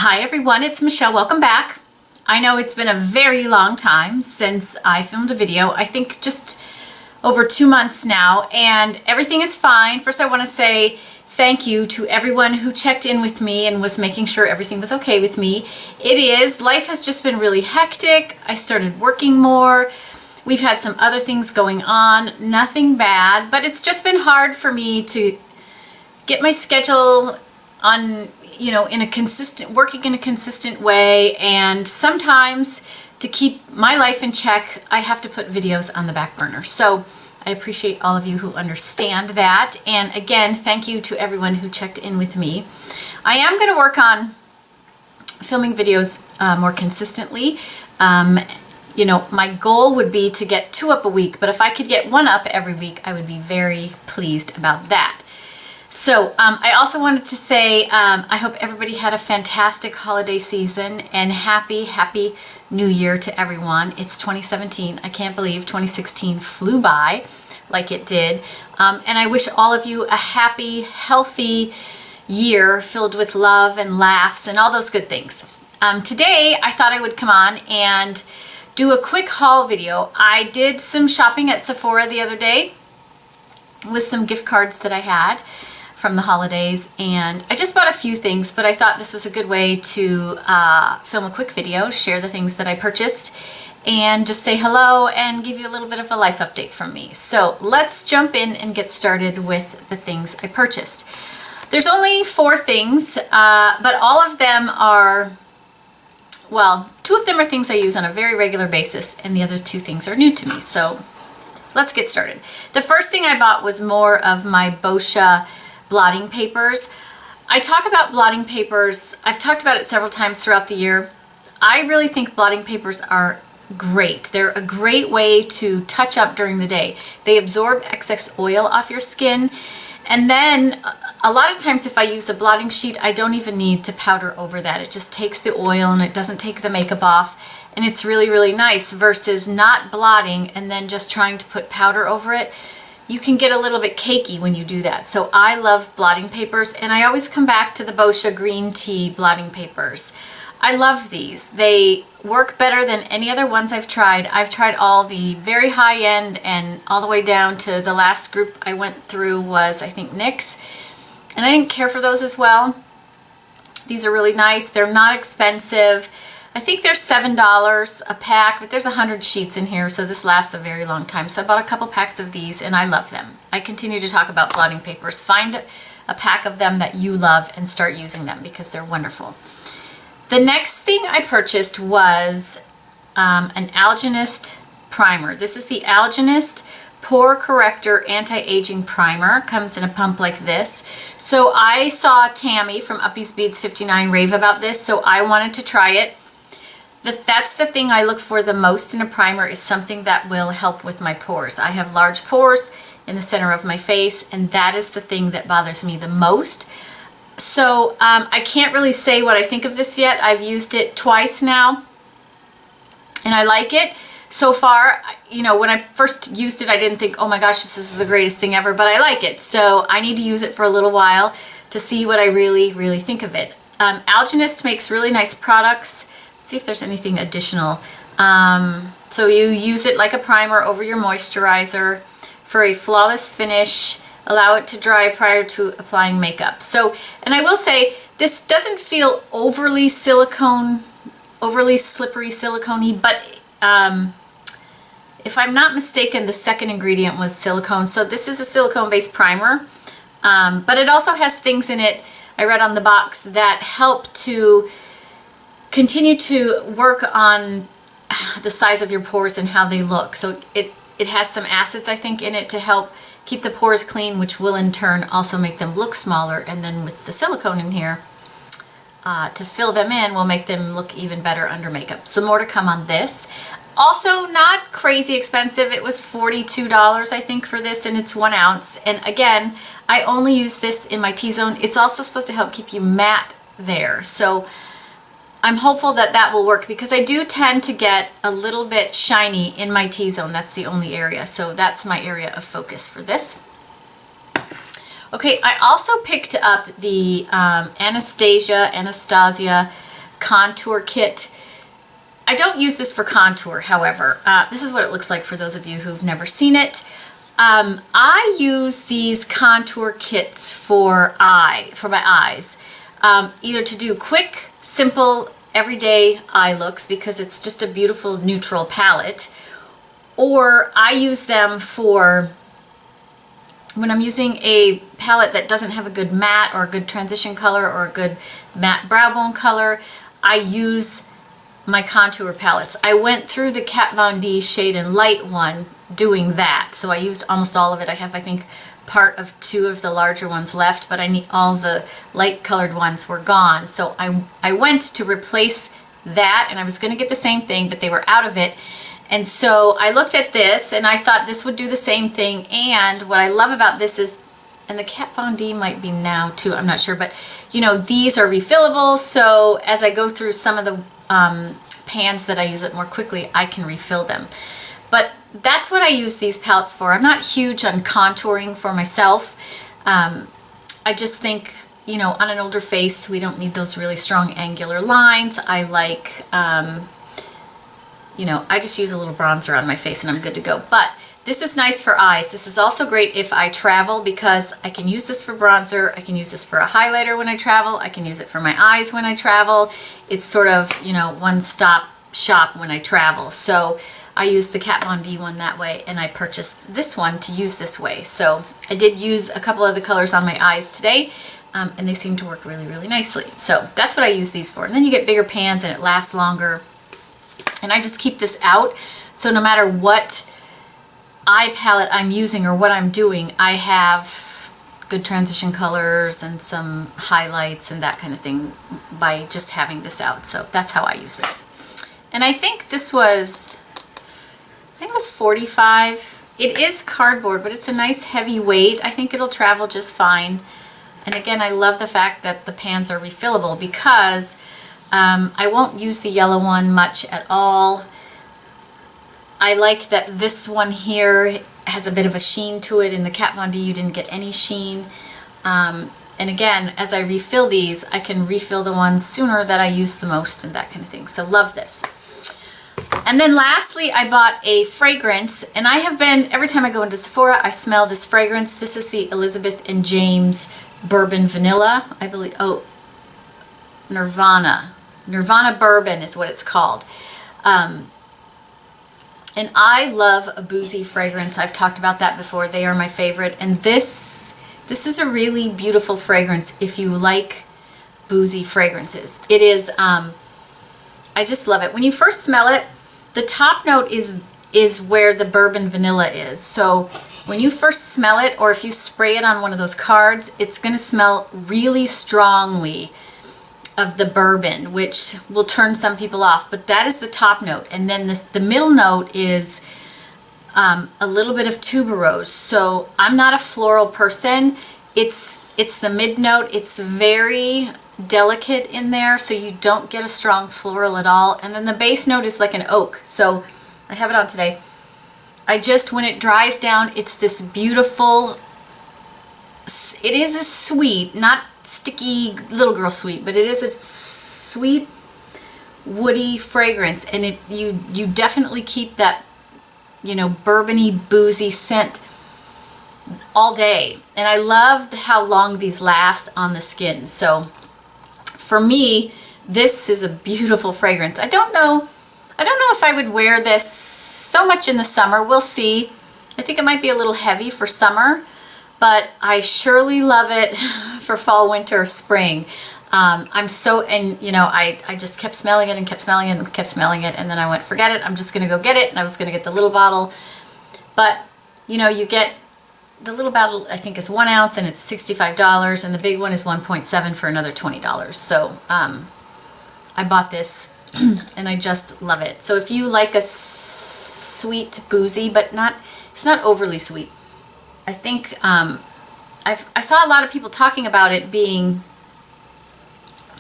Hi everyone, it's Michelle. Welcome back. I know it's been a very long time since I filmed a video. I think just over 2 months now, and everything is fine. First, I want to say thank you to everyone who checked in with me and was making sure everything was okay with me. Life has just been really hectic. I started working more. We've had some other things going on, nothing bad, but it's just been hard for me to get my schedule on, working in a consistent way. And sometimes to keep my life in check, I have to put videos on the back burner. So I appreciate all of you who understand that. And again, thank you to everyone who checked in with me. I am going to work on filming videos more consistently. My goal would be to get 2 up a week, but if I could get 1 up every week, I would be very pleased about that. So I also wanted to say I hope everybody had a fantastic holiday season and happy New Year to everyone. It's 2017. I can't believe 2016 flew by like it did. And I wish all of you a happy, healthy year filled with love and laughs and all those good things. Today I thought I would come on and do a quick haul video. I did some shopping at Sephora the other day with some gift cards that I had from the holidays, and I just bought a few things, but I thought this was a good way to film a quick video, share the things that I purchased, and just say hello and give you a little bit of a life update from me. So let's jump in and get started with the things I purchased. There's only 4 things, but all of them are, well, 2 of them are things I use on a very regular basis, and the other 2 things are new to me. So let's get started. The first thing I bought was more of my Boscia blotting papers. I talk about blotting papers. I've talked about it several times throughout the year. I really think blotting papers are great. They're a great way to touch up during the day. They absorb excess oil off your skin. And then a lot of times if I use a blotting sheet, I don't even need to powder over that. It just takes the oil and it doesn't take the makeup off. And it's really, really nice versus not blotting and then just trying to put powder over it. You can get a little bit cakey when you do that. So I love blotting papers, and I always come back to the Boscia green tea blotting papers. I love these. They work better than any other ones I've tried. I've tried all the very high end and all the way down to the last group I went through was, I think, NYX. And I didn't care for those as well. These are really nice. They're not expensive. I think they're $7 a pack, but there's 100 sheets in here, so this lasts a very long time. So I bought a couple packs of these, and I love them. I continue to talk about blotting papers. Find a pack of them that you love and start using them because they're wonderful. The next thing I purchased was an Algenist primer. This is the Algenist Pore Corrector Anti-Aging Primer. Comes in a pump like this. So I saw Tammy from Uppy's Beads 59 rave about this, so I wanted to try it. That's the thing I look for the most in a primer, is something that will help with my pores. I have large pores in the center of my face, and that is the thing that bothers me the most. So I can't really say what I think of this yet. I've used it twice now, and I like it. So far, when I first used it, I didn't think, oh my gosh, this is the greatest thing ever, but I like it. So I need to use it for a little while to see what I really, really think of it. Algenist makes really nice products. See if there's anything additional. So you use it like a primer over your moisturizer for a flawless finish. Allow it to dry prior to applying makeup. So, and I will say, this doesn't feel overly slippery silicone-y, but if I'm not mistaken, the second ingredient was silicone. So this is a silicone-based primer, but it also has things in it, I read on the box, that help to continue to work on the size of your pores and how they look. So it has some acids, I think, in it to help keep the pores clean, which will in turn also make them look smaller. And then with the silicone in here, to fill them in will make them look even better under makeup. So more to come on this. Also not crazy expensive. It was $42, I think, for this, and it's 1 ounce. And again, I only use this in my T-zone. It's also supposed to help keep you matte there. So I'm hopeful that that will work because I do tend to get a little bit shiny in my T-zone. That's the only area. So that's my area of focus for this. Okay, I also picked up the Anastasia contour kit. I don't use this for contour, however. This is what it looks like for those of you who've never seen it. I use these contour kits for my eyes, either to do quick, simple, everyday eye looks because it's just a beautiful neutral palette, or I use them for when I'm using a palette that doesn't have a good matte or a good transition color or a good matte brow bone color. I use my contour palettes. I went through the Kat Von D Shade and Light one doing that, so I used almost all of it. I have, I think, part of 2 of the larger ones left, but I need all the light colored ones were gone, so I went to replace that, and I was going to get the same thing, but they were out of it. And so I looked at this and I thought this would do the same thing. And what I love about this is, and the Kat Von D might be now too, I'm not sure, but you know, these are refillable. So as I go through some of the pans that I use it more quickly, I can refill them. But that's what I use these palettes for. I'm not huge on contouring for myself. I just think, you know, on an older face, we don't need those really strong angular lines. I like, you know, I just use a little bronzer on my face and I'm good to go. But this is nice for eyes. This is also great if I travel because I can use this for bronzer. I can use this for a highlighter when I travel. I can use it for my eyes when I travel. It's sort of, you know, one-stop shop when I travel. So I use the Kat Von D one that way, and I purchased this one to use this way. So I did use a couple of the colors on my eyes today, and they seem to work really, really nicely. So that's what I use these for. And then you get bigger pans and it lasts longer. And I just keep this out, so no matter what eye palette I'm using or what I'm doing, I have good transition colors and some highlights and that kind of thing by just having this out. So that's how I use this. And I think this was, I think it was $45. It is cardboard, but it's a nice heavy weight. I think it'll travel just fine. And again, I love the fact that the pans are refillable because I won't use the yellow one much at all. I like that this one here has a bit of a sheen to it. In the Kat Von D, you didn't get any sheen. And again, as I refill these, I can refill the ones sooner that I use the most and that kind of thing. So love this. And then lastly, I bought a fragrance, and I have been, every time I go into Sephora, I smell this fragrance. This is the Elizabeth and James Bourbon Vanilla, I believe. Oh, Nirvana Bourbon is what it's called. And I love a boozy fragrance. I've talked about that before. They are my favorite. And this is a really beautiful fragrance if you like boozy fragrances. It is, I just love it. When you first smell it, the top note is where the bourbon vanilla is. So when you first smell it, or if you spray it on one of those cards, it's going to smell really strongly of the bourbon, which will turn some people off, but that is the top note. And then the middle note is a little bit of tuberose. So I'm not a floral person. It's the mid note. It's very delicate in there, so you don't get a strong floral at all. And then the base note is like an oak. So I have it on today. When it dries down, it's this beautiful, it is a sweet, not sticky little girl sweet, but it is a sweet woody fragrance, and you definitely keep that, you know, bourbony boozy scent all day. And I love how long these last on the skin. So for me, this is a beautiful fragrance. I don't know if I would wear this so much in the summer. We'll see. I think it might be a little heavy for summer, but I surely love it for fall, winter, spring. And you know, I just kept smelling it and kept smelling it and kept smelling it, and then I went, forget it, I'm just gonna go get it, and I was gonna get the little bottle. But you know, you get the little bottle, I think is 1 ounce, and it's $65, and the big one is 1.7 for another $20. So I bought this and I just love it. So if you like a sweet boozy, but it's not overly sweet, I think I saw a lot of people talking about it being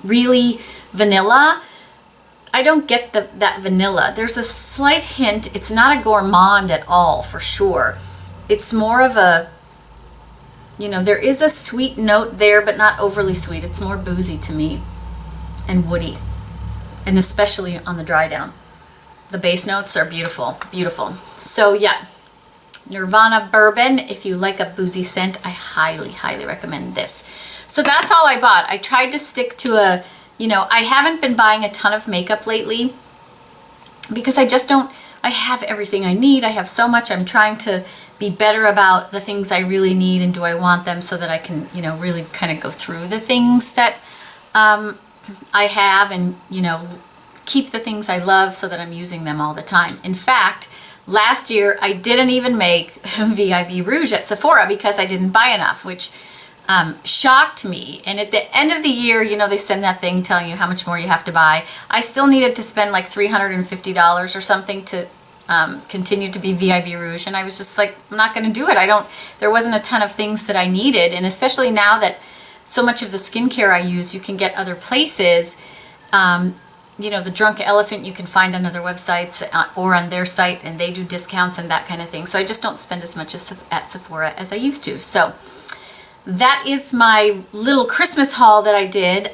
really vanilla. I don't get that vanilla. There's a slight hint. It's not a gourmand at all, for sure. It's more of a, you know, there is a sweet note there, but not overly sweet. It's more boozy to me and woody. and especially on the dry down. The base notes are beautiful, beautiful. So yeah, Nirvana Bourbon. If you like a boozy scent, I highly, highly recommend this. So that's all I bought. I tried to stick to a, you know, I haven't been buying a ton of makeup lately because I just don't, I have everything I need. I have so much. I'm trying to be better about the things I really need and do I want them, so that I can, you know, really kind of go through the things that I have, and, you know, keep the things I love so that I'm using them all the time. In fact, last year I didn't even make VIB Rouge at Sephora because I didn't buy enough, which shocked me. And at the end of the year, you know, they send that thing telling you how much more you have to buy. I still needed to spend like $350 or something to continue to be VIB Rouge, and I was just like, I'm not going to do it. There wasn't a ton of things that I needed, and especially now that so much of the skincare I use you can get other places. You know, the Drunk Elephant you can find on other websites or on their site, and they do discounts and that kind of thing. So I just don't spend as much at Sephora as I used to. So that is my little Christmas haul that I did.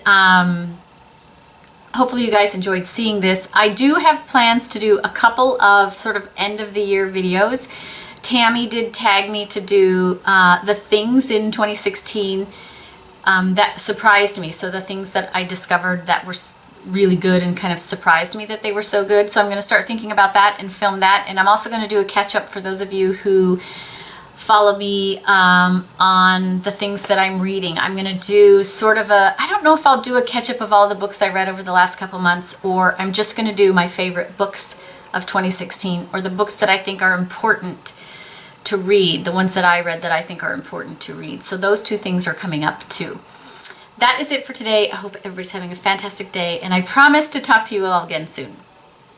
Hopefully you guys enjoyed seeing this. I do have plans to do a couple of sort of end of the year videos. Tammy did tag me to do the things in 2016 that surprised me. So the things that I discovered that were really good and kind of surprised me that they were so good. So I'm going to start thinking about that and film that. And I'm also going to do a catch up for those of you who follow me on the things that I'm reading. I'm going to do sort of a, I don't know if I'll do a catch up of all the books I read over the last couple months, or I'm just going to do my favorite books of 2016, or the books that I think are important to read, the ones that I read that I think are important to read. So those two things are coming up too. That is it for today. I hope everybody's having a fantastic day, and I promise to talk to you all again soon.